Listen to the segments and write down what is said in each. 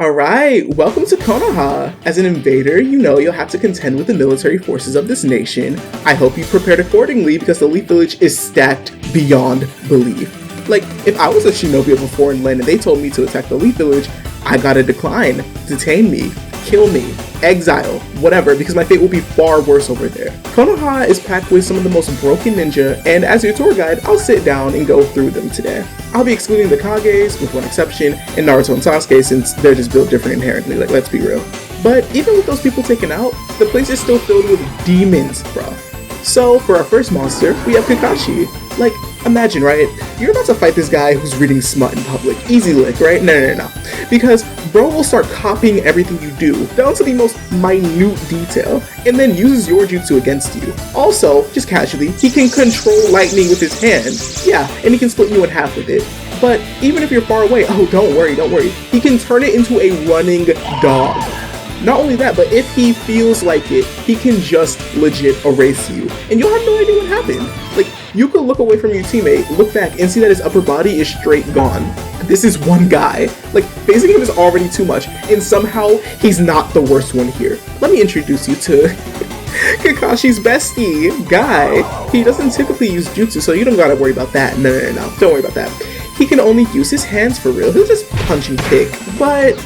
Alright, welcome to Konoha! As an invader, you know you'll have to contend with the military forces of this nation. I hope you prepared accordingly because the Elite Village is stacked beyond belief. Like, if I was a shinobi of a foreign land and they told me to attack the Elite Village, I gotta decline, detain me, kill me, exile, whatever, because my fate will be far worse over there. Konoha is packed with some of the most broken ninja, and as your tour guide, I'll sit down and go through them today. I'll be excluding the Kages, with one exception, and Naruto and Sasuke since they're just built different inherently, like, let's be real. But even with those people taken out, the place is still filled with demons, bro. So, for our first monster, we have Kakashi. Like, imagine, right? You're about to fight this guy who's reading smut in public. Easy lick, right? No. Because bro will start copying everything you do, down to the most minute detail, and then uses your jutsu against you. Also, just casually, he can control lightning with his hand. Yeah, and he can split you in half with it. But even if you're far away, oh, don't worry. He can turn it into a running dog. Not only that, but if he feels like it, he can just legit erase you. And you'll have no idea what happened. Like, you could look away from your teammate, look back, and see that his upper body is straight gone. This is one guy. Like, facing him is already too much, and somehow he's not the worst one here. Let me introduce you to Kakashi's bestie, Guy. He doesn't typically use jutsu, so you don't gotta worry about that. No. Don't worry about that. He can only use his hands for real. He'll just punch and kick, but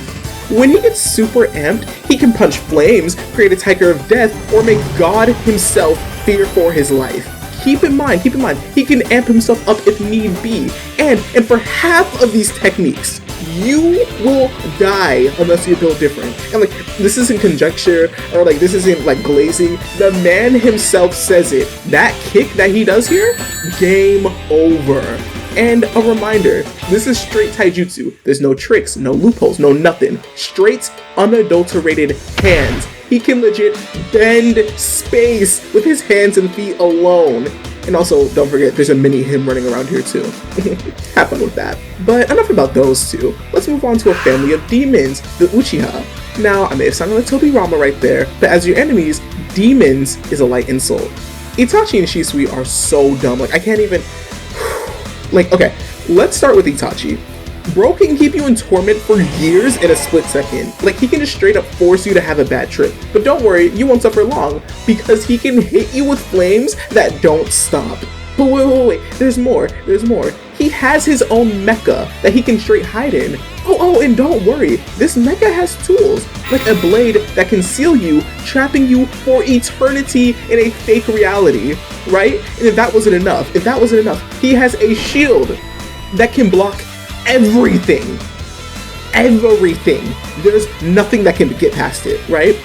when he gets super amped, he can punch flames, create a tiger of death, or make God himself fear for his life. Keep in mind, he can amp himself up if need be. And for half of these techniques, you will die unless you're built different. And like, this isn't conjecture, or like, this isn't like glazing. The man himself says it. That kick that he does here, game over. And a reminder, this is straight taijutsu. There's no tricks, no loopholes, no nothing. Straight, unadulterated hands. He can legit bend space with his hands and feet alone. And also, don't forget, there's a mini him running around here too. Have fun with that. But enough about those two. Let's move on to a family of demons, the Uchiha. Now, I may have sounded like Tobirama right there, but as your enemies, demons is a light insult. Itachi and Shisui are so dumb, like I can't even... Like, okay, let's start with Itachi. Bro can keep you in torment for years in a split second. Like, he can just straight up force you to have a bad trip. But don't worry, you won't suffer long, because he can hit you with flames that don't stop. But wait, there's more. He has his own mecha that he can straight hide in. Oh, and don't worry, this mecha has tools, like a blade that can seal you, trapping you for eternity in a fake reality, right? And if that wasn't enough, he has a shield that can block everything. There's nothing that can get past it, right?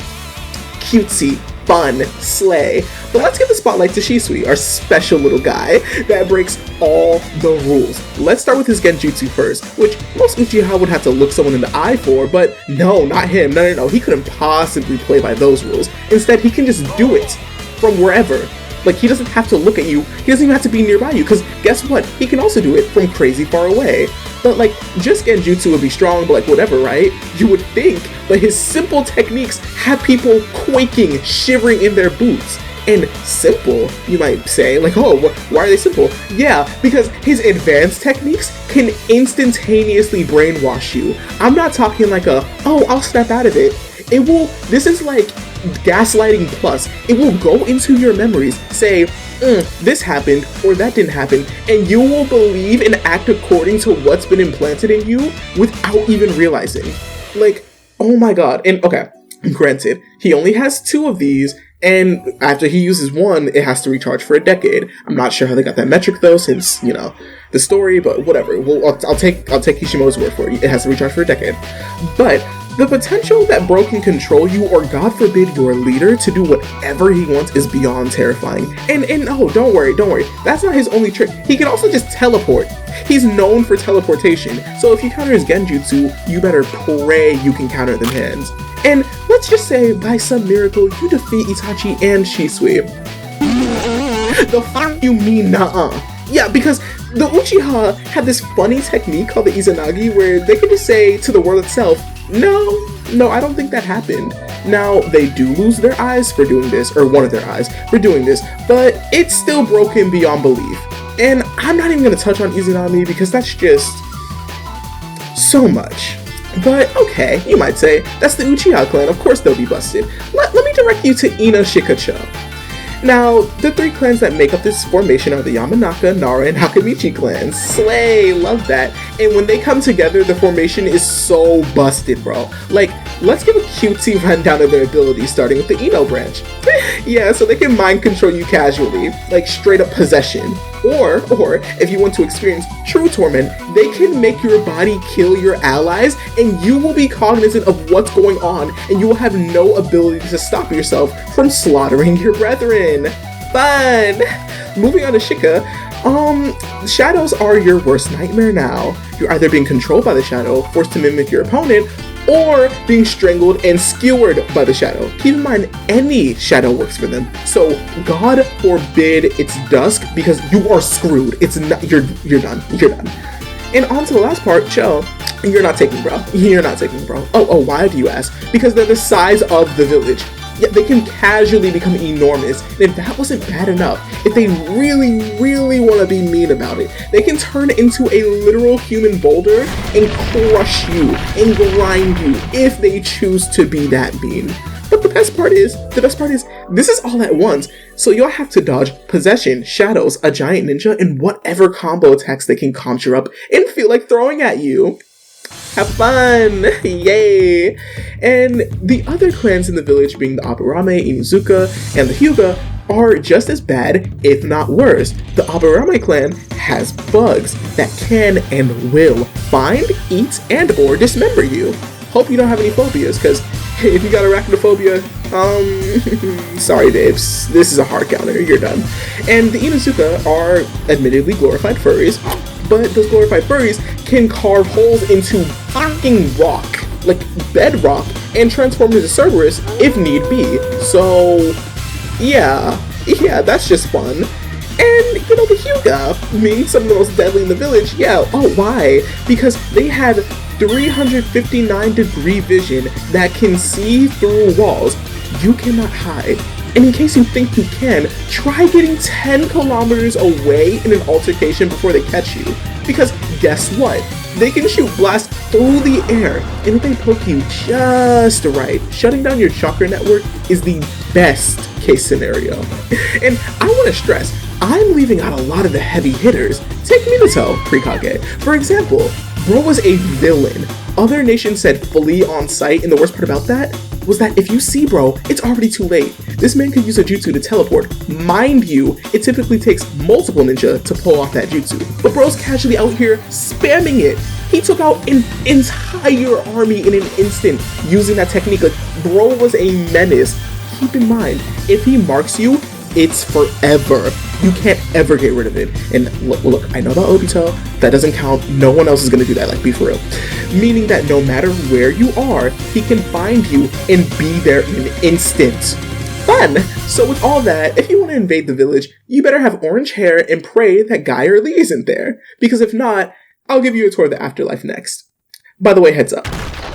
Cutesy, fun, slay. But let's give the spotlight to Shisui, our special little guy that breaks all the rules. Let's start with his genjutsu first, which most Uchiha would have to look someone in the eye for, but no, not him. No. He couldn't possibly play by those rules. Instead, he can just do it from wherever. Like, he doesn't have to look at you. He doesn't even have to be nearby you, because guess what? He can also do it from crazy far away. But like, just genjutsu would be strong, but like, whatever, right? You would think, but his simple techniques have people quaking, shivering in their boots. And simple, you might say, like, oh, why are they simple? Yeah, because his advanced techniques can instantaneously brainwash you. I'm not talking like I'll snap out of it. This is like gaslighting plus. It will go into your memories, say, this happened or that didn't happen, and you will believe and act according to what's been implanted in you without even realizing. Like, oh my god. And okay, granted, he only has 2 of these, and after he uses one, it has to recharge for a decade. I'm not sure how they got that metric though, since, you know, the story, but whatever. I'll take Kishimoto's word for it. It has to recharge for a decade. But the potential that bro can control you, or God forbid your leader, to do whatever he wants is beyond terrifying. And oh, don't worry, that's not his only trick. He can also just teleport. He's known for teleportation, so if you counter his genjutsu, you better pray you can counter them hands. And let's just say, by some miracle, you defeat Itachi and Shisui. The f*** you mean nuh-uh? Yeah, because the Uchiha had this funny technique called the Izanagi where they could just say to the world itself, no, I don't think that happened. Now, they do lose their eyes for doing this, or one of their eyes for doing this, but it's still broken beyond belief. And I'm not even going to touch on Izanami because that's just so much. But okay, you might say, that's the Uchiha clan, of course they'll be busted. Let me direct you to Ino Shikacho. Now, the 3 clans that make up this formation are the Yamanaka, Nara, and Hakamichi clans. Slay, love that. And when they come together, the formation is so busted, bro. Like, let's give a cutesy rundown of their abilities, starting with the Ino branch. Yeah, so they can mind control you casually, like straight up possession. Or, if you want to experience true torment, they can make your body kill your allies, and you will be cognizant of what's going on, and you will have no ability to stop yourself from slaughtering your brethren. Fun! Moving on to Shika, shadows are your worst nightmare now. You're either being controlled by the shadow, forced to mimic your opponent, or being strangled and skewered by the shadow. Keep in mind, any shadow works for them. So God forbid it's dusk, because you are screwed. It's not, you're done. You're done. And on to the last part, Cho. You're not taking, bro. You're not taking, bro. Oh, why do you ask? Because they're the size of the village. Yet they can casually become enormous, and if that wasn't bad enough, if they really, really want to be mean about it, they can turn into a literal human boulder and crush you and grind you if they choose to be that mean. But the best part is, this is all at once, so you'll have to dodge possession, shadows, a giant ninja, and whatever combo attacks they can conjure up and feel like throwing at you. Have fun! Yay! And the other clans in the village, being the Aburame, Inuzuka, and the Hyuga, are just as bad, if not worse. The Aburame clan has bugs that can and will find, eat, and or dismember you. Hope you don't have any phobias, because if you got arachnophobia, sorry babes, this is a hard counter, you're done. And the Inuzuka are admittedly glorified furries, but those glorified furries can carve holes into fucking rock, like bedrock, and transform into Cerberus if need be. So, yeah, that's just fun. And, you know, the Hyuga, being some of the most deadly in the village, yeah, oh, why? Because they have 359-degree vision that can see through walls. You cannot hide. And in case you think you can, try getting 10 kilometers away in an altercation before they catch you. Because guess what? They can shoot blasts through the air, and if they poke you just right, shutting down your chakra network is the best case scenario. And I want to stress, I'm leaving out a lot of the heavy hitters. Take Minato, Prekage. For example, bro was a villain. Other nations said flee on sight, and the worst part about that was that if you see bro, it's already too late. This man could use a jutsu to teleport. Mind you, it typically takes multiple ninja to pull off that jutsu, but bro's casually out here spamming it. He took out an entire army in an instant using that technique. Like, bro was a menace. Keep in mind, if he marks you, it's forever. You can't ever get rid of it. And look, I know about Obito, that doesn't count. No one else is gonna do that, like, be for real. Meaning that no matter where you are, he can find you and be there in an instant. Fun! So with all that, if you want to invade the village, you better have orange hair and pray that Guy or Lee isn't there. Because if not, I'll give you a tour of the afterlife next. By the way, heads up.